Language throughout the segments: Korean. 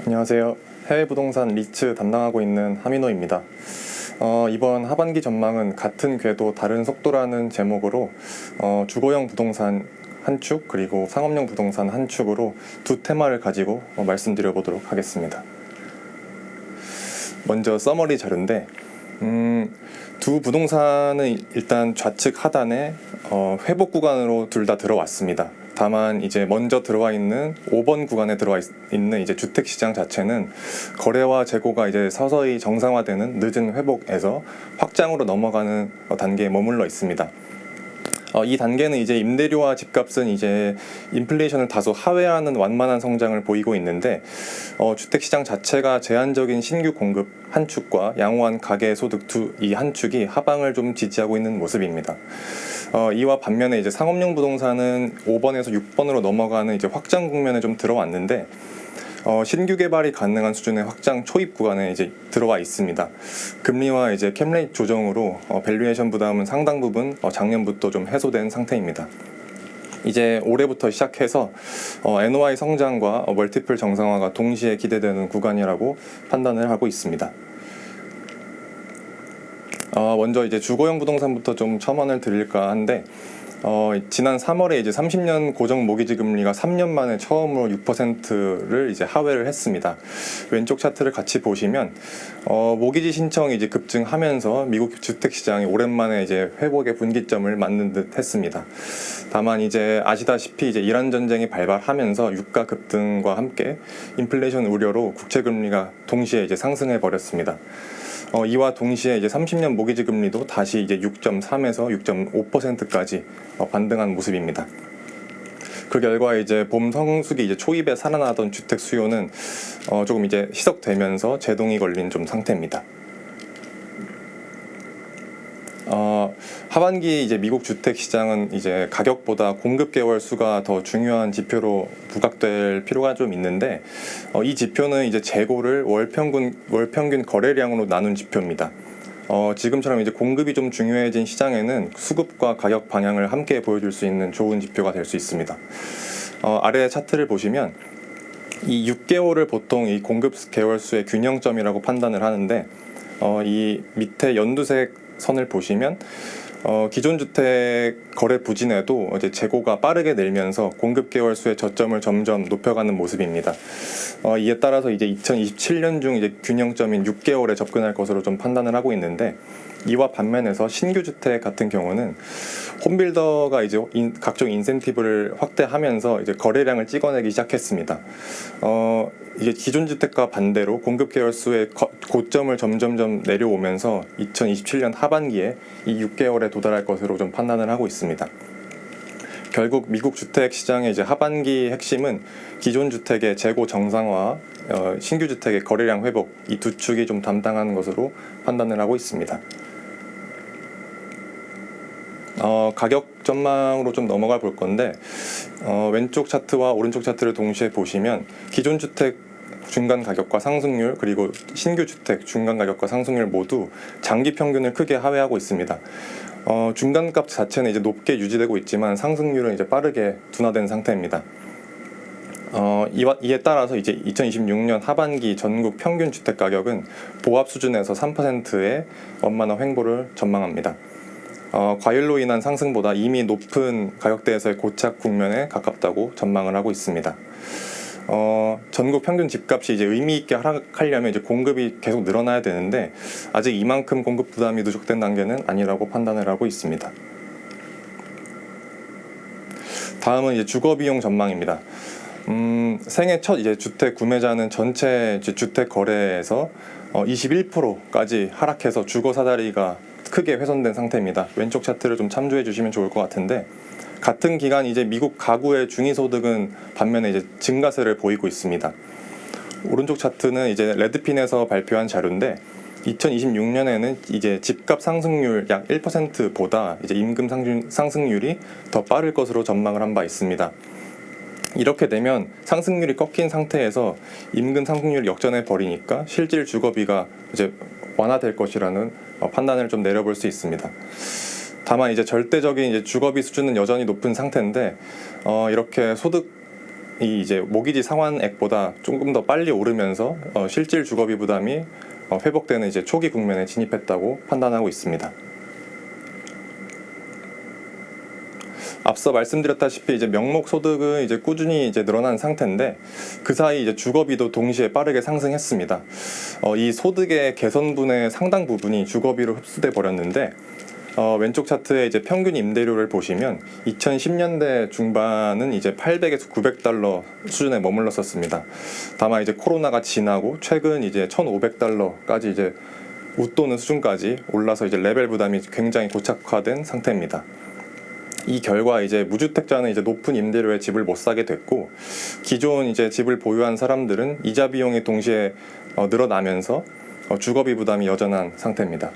안녕하세요. 해외 부동산 리츠 담당하고 있는 하민호입니다. 이번 하반기 전망은 같은 궤도 다른 속도라는 제목으로 주거용 부동산 한 축 그리고 상업용 부동산 한 축으로 두 테마를 가지고 말씀드려 보도록 하겠습니다. 먼저 서머리 자료인데 두 부동산은 일단 좌측 하단에 회복 구간으로 둘 다 들어왔습니다. 다만 이제 먼저 들어와 있는 5번 구간에 들어와 있는 이제 주택 시장 자체는 거래와 재고가 이제 서서히 정상화되는 늦은 회복에서 확장으로 넘어가는 단계에 머물러 있습니다. 이 단계는 이제 임대료와 집값은 이제 인플레이션을 다소 하회하는 완만한 성장을 보이고 있는데 주택시장 자체가 제한적인 신규 공급 한 축과 양호한 가계 소득 이 한 축이 하방을 좀 지지하고 있는 모습입니다. 이와 반면에 이제 상업용 부동산은 5번에서 6번으로 넘어가는 이제 확장 국면에 좀 들어왔는데 신규 개발이 가능한 수준의 확장 초입 구간에 이제 들어와 있습니다. 금리와 이제 캡레이트 조정으로 밸류에이션 부담은 상당 부분 작년부터 좀 해소된 상태입니다. 이제 올해부터 시작해서 NOI 성장과 멀티플 정상화가 동시에 기대되는 구간이라고 판단을 하고 있습니다. 먼저 이제 주거용 부동산부터 좀 첨언을 드릴까 한데 지난 3월에 이제 30년 고정 모기지 금리가 3년 만에 처음으로 6%를 이제 하회를 했습니다. 왼쪽 차트를 같이 보시면 모기지 신청이 이제 급증하면서 미국 주택 시장이 오랜만에 이제 회복의 분기점을 맞는 듯 했습니다. 다만 이제 아시다시피 이제 이란 전쟁이 발발하면서 유가 급등과 함께 인플레이션 우려로 국채 금리가 동시에 이제 상승해 버렸습니다. 이와 동시에 이제 30년 모기지 금리도 다시 이제 6.3에서 6.5%까지 반등한 모습입니다. 그 결과 이제 봄 성수기 이제 초입에 살아나던 주택 수요는 조금 이제 희석되면서 제동이 걸린 좀 상태입니다. 하반기 이제 미국 주택 시장은 이제 가격보다 공급 개월 수가 더 중요한 지표로 부각될 필요가 좀 있는데 이 지표는 이제 재고를 월 평균 거래량으로 나눈 지표입니다. 지금처럼 이제 공급이 좀 중요해진 시장에는 수급과 가격 방향을 함께 보여줄 수 있는 좋은 지표가 될 수 있습니다. 아래 차트를 보시면 이 6개월을 보통 이 공급 개월 수의 균형점이라고 판단을 하는데 이 밑에 연두색 선을 보시면 기존 주택 거래 부진에도 이제 재고가 빠르게 늘면서 공급 개월 수의 저점을 점점 높여가는 모습입니다. 이에 따라서 이제 2027년 중 이제 균형점인 6개월에 접근할 것으로 좀 판단을 하고 있는데 이와 반면에서 신규 주택 같은 경우는 홈빌더가 이제 각종 인센티브를 확대하면서 이제 거래량을 찍어내기 시작했습니다. 이게 기존 주택과 반대로 공급 개월 수의 고점을 점점점 내려오면서 2027년 하반기에 이 6개월에 도달할 것으로 좀 판단을 하고 있습니다. 결국 미국 주택 시장의 이제 하반기 핵심은 기존 주택의 재고 정상화, 신규 주택의 거래량 회복 이 두 축이 좀 담당하는 것으로 판단을 하고 있습니다. 가격 전망으로 좀 넘어가 볼 건데 왼쪽 차트와 오른쪽 차트를 동시에 보시면 기존 주택 중간 가격과 상승률 그리고 신규 주택 중간 가격과 상승률 모두 장기 평균을 크게 하회하고 있습니다. 중간값 자체는 이제 높게 유지되고 있지만 상승률은 이제 빠르게 둔화된 상태입니다. 이에 따라서 이제 2026년 하반기 전국 평균 주택 가격은 보합 수준에서 3%의 원만한 횡보를 전망합니다. 과열로 인한 상승보다 이미 높은 가격대에서의 고착 국면에 가깝다고 전망을 하고 있습니다. 전국 평균 집값이 이제 의미 있게 하락하려면 이제 공급이 계속 늘어나야 되는데 아직 이만큼 공급 부담이 누적된 단계는 아니라고 판단을 하고 있습니다. 다음은 이제 주거 비용 전망입니다. 생애 첫 이제 주택 구매자는 전체 이제 주택 거래에서 21%까지 하락해서 주거 사다리가 크게 훼손된 상태입니다. 왼쪽 차트를 좀 참조해 주시면 좋을 것 같은데 같은 기간 이제 미국 가구의 중위소득은 반면에 이제 증가세를 보이고 있습니다. 오른쪽 차트는 이제 레드핀에서 발표한 자료인데 2026년에는 이제 집값 상승률 약 1%보다 이제 임금 상승률이 더 빠를 것으로 전망을 한 바 있습니다. 이렇게 되면 상승률이 꺾인 상태에서 임금 상승률이 역전해 버리니까 실질 주거비가 이제 완화될 것이라는 판단을 좀 내려볼 수 있습니다. 다만 이제 절대적인 이제 주거비 수준은 여전히 높은 상태인데 이렇게 소득 이 이제 모기지 상환액보다 조금 더 빨리 오르면서 실질 주거비 부담이 회복되는 이제 초기 국면에 진입했다고 판단하고 있습니다. 앞서 말씀드렸다시피 이제 명목 소득은 이제 꾸준히 이제 늘어난 상태인데 그 사이 이제 주거비도 동시에 빠르게 상승했습니다. 이 소득의 개선분의 상당 부분이 주거비로 흡수돼 버렸는데 왼쪽 차트에 이제 평균 임대료를 보시면 2010년대 중반은 이제 800에서 900달러 수준에 머물렀었습니다. 다만 이제 코로나가 지나고 최근 이제 1,500달러까지 이제 웃도는 수준까지 올라서 이제 레벨 부담이 굉장히 고착화된 상태입니다. 이 결과 이제 무주택자는 이제 높은 임대료에 집을 못 사게 됐고 기존 이제 집을 보유한 사람들은 이자 비용이 동시에 늘어나면서 주거비 부담이 여전한 상태입니다.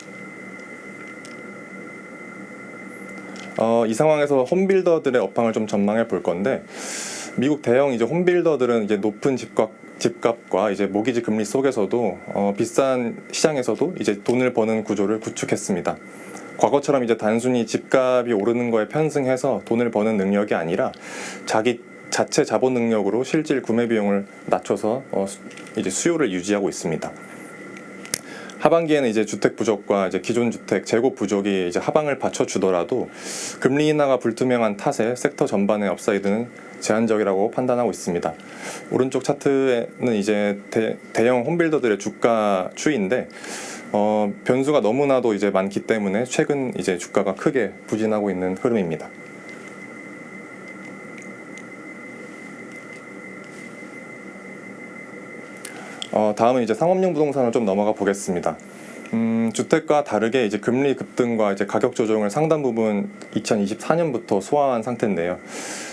이 상황에서 홈빌더들의 업황을 좀 전망해 볼 건데 미국 대형 이제 홈빌더들은 이제 높은 집값과 이제 모기지 금리 속에서도 비싼 시장에서도 이제 돈을 버는 구조를 구축했습니다. 과거처럼 이제 단순히 집값이 오르는 거에 편승해서 돈을 버는 능력이 아니라 자기 자체 자본 능력으로 실질 구매 비용을 낮춰서 이제 수요를 유지하고 있습니다. 하반기에는 이제 주택 부족과 이제 기존 주택 재고 부족이 이제 하방을 받쳐주더라도 금리 인하가 불투명한 탓에 섹터 전반의 업사이드는 제한적이라고 판단하고 있습니다. 오른쪽 차트에는 이제 대형 홈빌더들의 주가 추이인데 변수가 너무나도 이제 많기 때문에 최근 이제 주가가 크게 부진하고 있는 흐름입니다. 다음은 이제 상업용 부동산을 좀 넘어가 보겠습니다. 주택과 다르게 이제 금리 급등과 이제 가격 조정을 상당 부분 2024년부터 소화한 상태인데요.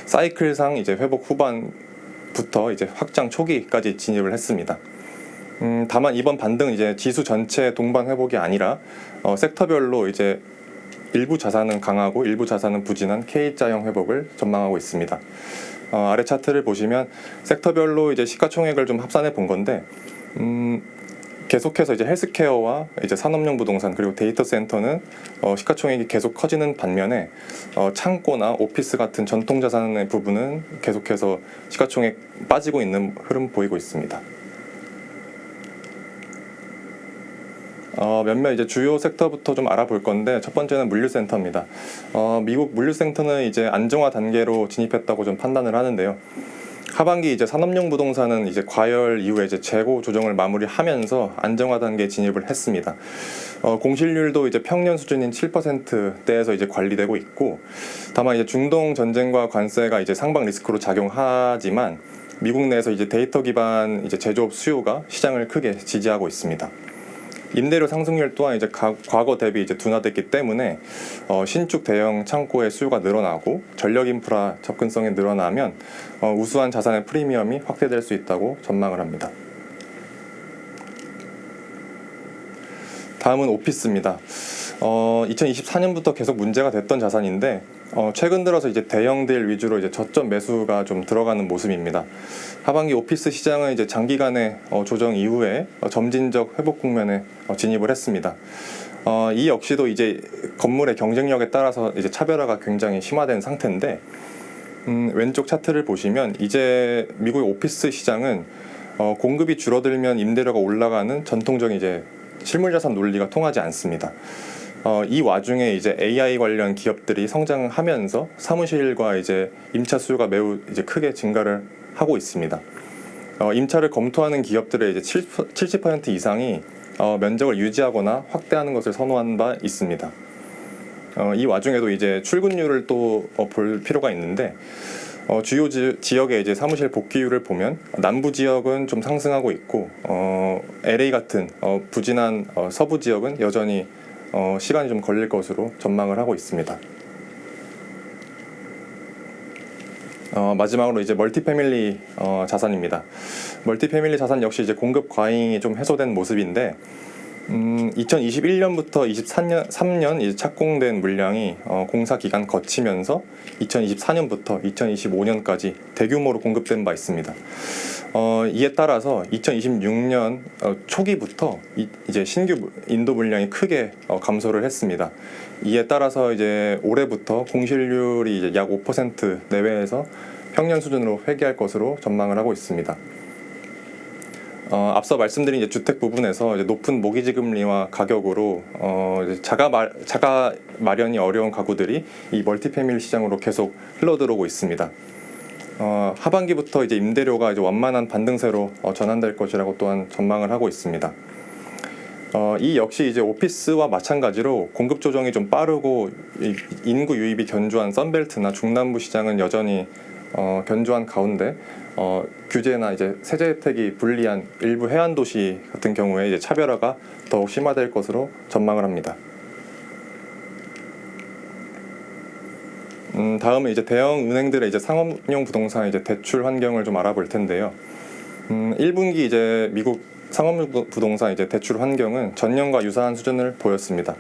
사이클상 이제 회복 후반부터 이제 확장 초기까지 진입을 했습니다. 다만 이번 반등은 이제 지수 전체 동반 회복이 아니라 섹터별로 이제 일부 자산은 강하고 일부 자산은 부진한 K자형 회복을 전망하고 있습니다. 아래 차트를 보시면 섹터별로 이제 시가총액을 좀 합산해 본 건데 계속해서 이제 헬스케어와 이제 산업용 부동산 그리고 데이터 센터는 시가총액이 계속 커지는 반면에 창고나 오피스 같은 전통 자산의 부분은 계속해서 시가총액 빠지고 있는 흐름 보이고 있습니다. 몇몇 이제 주요 섹터부터 좀 알아볼 건데 첫 번째는 물류센터입니다. 미국 물류센터는 이제 안정화 단계로 진입했다고 좀 판단을 하는데요. 하반기 이제 산업용 부동산은 이제 과열 이후에 이제 재고 조정을 마무리하면서 안정화 단계에 진입을 했습니다. 공실률도 이제 평년 수준인 7%대에서 이제 관리되고 있고, 다만 이제 중동 전쟁과 관세가 이제 상방 리스크로 작용하지만 미국 내에서 이제 데이터 기반 이제 제조업 수요가 시장을 크게 지지하고 있습니다. 임대료 상승률 또한 이제 과거 대비 이제 둔화됐기 때문에 신축 대형 창고의 수요가 늘어나고 전력 인프라 접근성이 늘어나면 우수한 자산의 프리미엄이 확대될 수 있다고 전망을 합니다. 다음은 오피스입니다. 2024년부터 계속 문제가 됐던 자산인데 최근 들어서 이제 대형들 위주로 이제 저점 매수가 좀 들어가는 모습입니다. 하반기 오피스 시장은 이제 장기간의 조정 이후에 점진적 회복 국면에 진입을 했습니다. 이 역시도 이제 건물의 경쟁력에 따라서 이제 차별화가 굉장히 심화된 상태인데 왼쪽 차트를 보시면 이제 미국의 오피스 시장은 공급이 줄어들면 임대료가 올라가는 전통적인 이제 실물자산 논리가 통하지 않습니다. 이 와중에 이제 AI 관련 기업들이 성장하면서 사무실과 이제 임차 수요가 매우 이제 크게 증가를 하고 있습니다. 임차를 검토하는 기업들의 이제 70% 이상이 면적을 유지하거나 확대하는 것을 선호한 바 있습니다. 이 와중에도 이제 출근율을 또 볼 필요가 있는데 주요 지역의 이제 사무실 복귀율을 보면 남부 지역은 좀 상승하고 있고 LA 같은 부진한 서부 지역은 여전히 시간이 좀 걸릴 것으로 전망을 하고 있습니다. 마지막으로 이제 멀티패밀리 자산입니다. 멀티패밀리 자산 역시 이제 공급 과잉이 좀 해소된 모습인데 2021년부터 23년 이제 착공된 물량이 공사 기간 거치면서 2024년부터 2025년까지 대규모로 공급된 바 있습니다. 이에 따라서 2026년 초기부터 이제 신규 인도 물량이 크게 감소를 했습니다. 이에 따라서 이제 올해부터 공실률이 이제 약 5% 내외에서 평년 수준으로 회귀할 것으로 전망을 하고 있습니다. 앞서 말씀드린 이제 주택 부분에서 이제 높은 모기지 금리와 가격으로 이제 자가 마련이 어려운 가구들이 이 멀티패밀리 시장으로 계속 흘러들어오고 있습니다. 하반기부터 이제 임대료가 이제 완만한 반등세로 전환될 것이라고 또한 전망을 하고 있습니다. 이 역시 이제 오피스와 마찬가지로 공급 조정이 좀 빠르고 인구 유입이 견조한 선벨트나 중남부 시장은 여전히 견조한 가운데 규제나 이제 세제 혜택이 불리한 일부 해안 도시 같은 경우에 이제 차별화가 더욱 심화될 것으로 전망을 합니다. 다음은 이제 대형 은행들의 이제 상업용 부동산 이제 대출 환경을 좀 알아볼 텐데요. 1분기 이제 미국 상업용 부동산 이제 대출 환경은 전년과 유사한 수준을 보였습니다.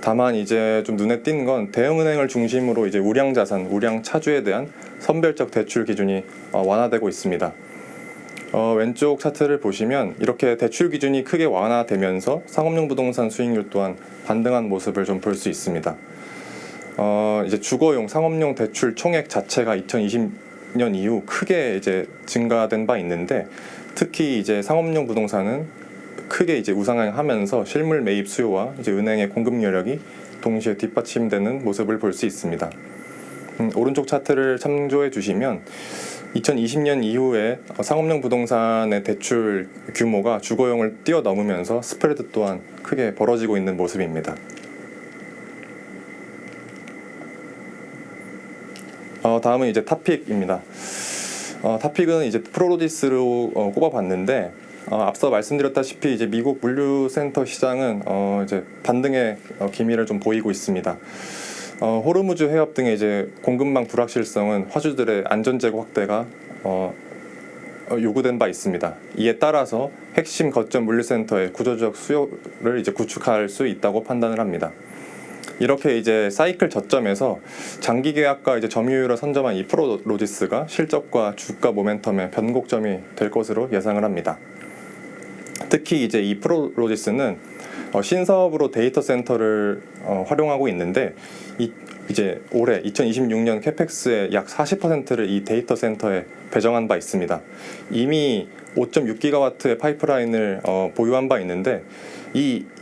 다만 이제 좀 눈에 띈 건 대형은행을 중심으로 이제 우량 자산, 우량 차주에 대한 선별적 대출 기준이 완화되고 있습니다. 왼쪽 차트를 보시면 이렇게 대출 기준이 크게 완화되면서 상업용 부동산 수익률 또한 반등한 모습을 좀 볼 수 있습니다. 이제 주거용 상업용 대출 총액 자체가 2020년 이후 크게 이제 증가된 바 있는데 특히 이제 상업용 부동산은 크게 이제 우상향하면서 실물 매입 수요와 이제 은행의 공급 여력이 동시에 뒷받침되는 모습을 볼 수 있습니다. 오른쪽 차트를 참조해 주시면 2020년 이후에 상업용 부동산의 대출 규모가 주거용을 뛰어넘으면서 스프레드 또한 크게 벌어지고 있는 모습입니다. 다음은 이제 타픽입니다. 타픽은 이제 프로로디스로 꼽아봤는데 앞서 말씀드렸다시피 이제 미국 물류센터 시장은 이제 반등의 기미를 좀 보이고 있습니다. 호르무즈 해협 등의 이제 공급망 불확실성은 화주들의 안전제고 확대가 요구된 바 있습니다. 이에 따라서 핵심 거점 물류센터의 구조적 수요를 이제 구축할 수 있다고 판단을 합니다. 이렇게 이제 사이클 저점에서 장기 계약과 이제 점유율을 선점한 이 프로로지스가 실적과 주가 모멘텀의 변곡점이 될 것으로 예상을 합니다. 특히 이제 이 프로로지스는 신사업으로 데이터 센터를 활용하고 있는데 이제 올해 2026년 캐펙스의 약 40%를 이 데이터 센터에 배정한 바 있습니다. 이미 5.6기가와트의 파이프라인을 보유한 바 있는데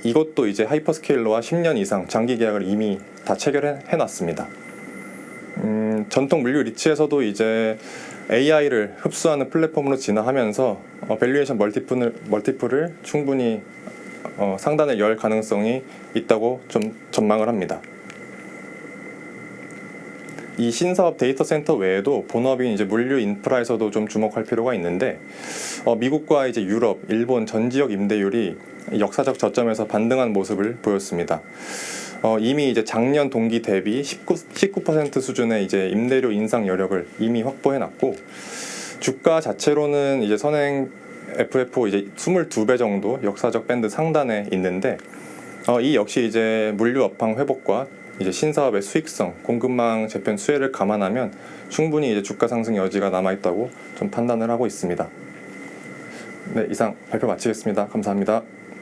이것도 이제 하이퍼스케일러와 10년 이상 장기 계약을 이미 다 체결해 놨습니다. 전통 물류 리츠에서도 이제 AI를 흡수하는 플랫폼으로 진화하면서 밸류에이션 멀티플을 충분히 상단에 열 가능성이 있다고 좀 전망을 합니다. 이 신사업 데이터 센터 외에도 본업인 이제 물류 인프라에서도 좀 주목할 필요가 있는데 미국과 이제 유럽, 일본 전 지역 임대율이 역사적 저점에서 반등한 모습을 보였습니다. 이미 이제 작년 동기 대비 19% 수준의 이제 임대료 인상 여력을 이미 확보해놨고 주가 자체로는 이제 선행 FFO 이제 22배 정도 역사적 밴드 상단에 있는데 이 역시 이제 물류 업황 회복과 이제 신사업의 수익성, 공급망 재편 수혜를 감안하면 충분히 이제 주가 상승 여지가 남아 있다고 좀 판단을 하고 있습니다. 네, 이상 발표 마치겠습니다. 감사합니다.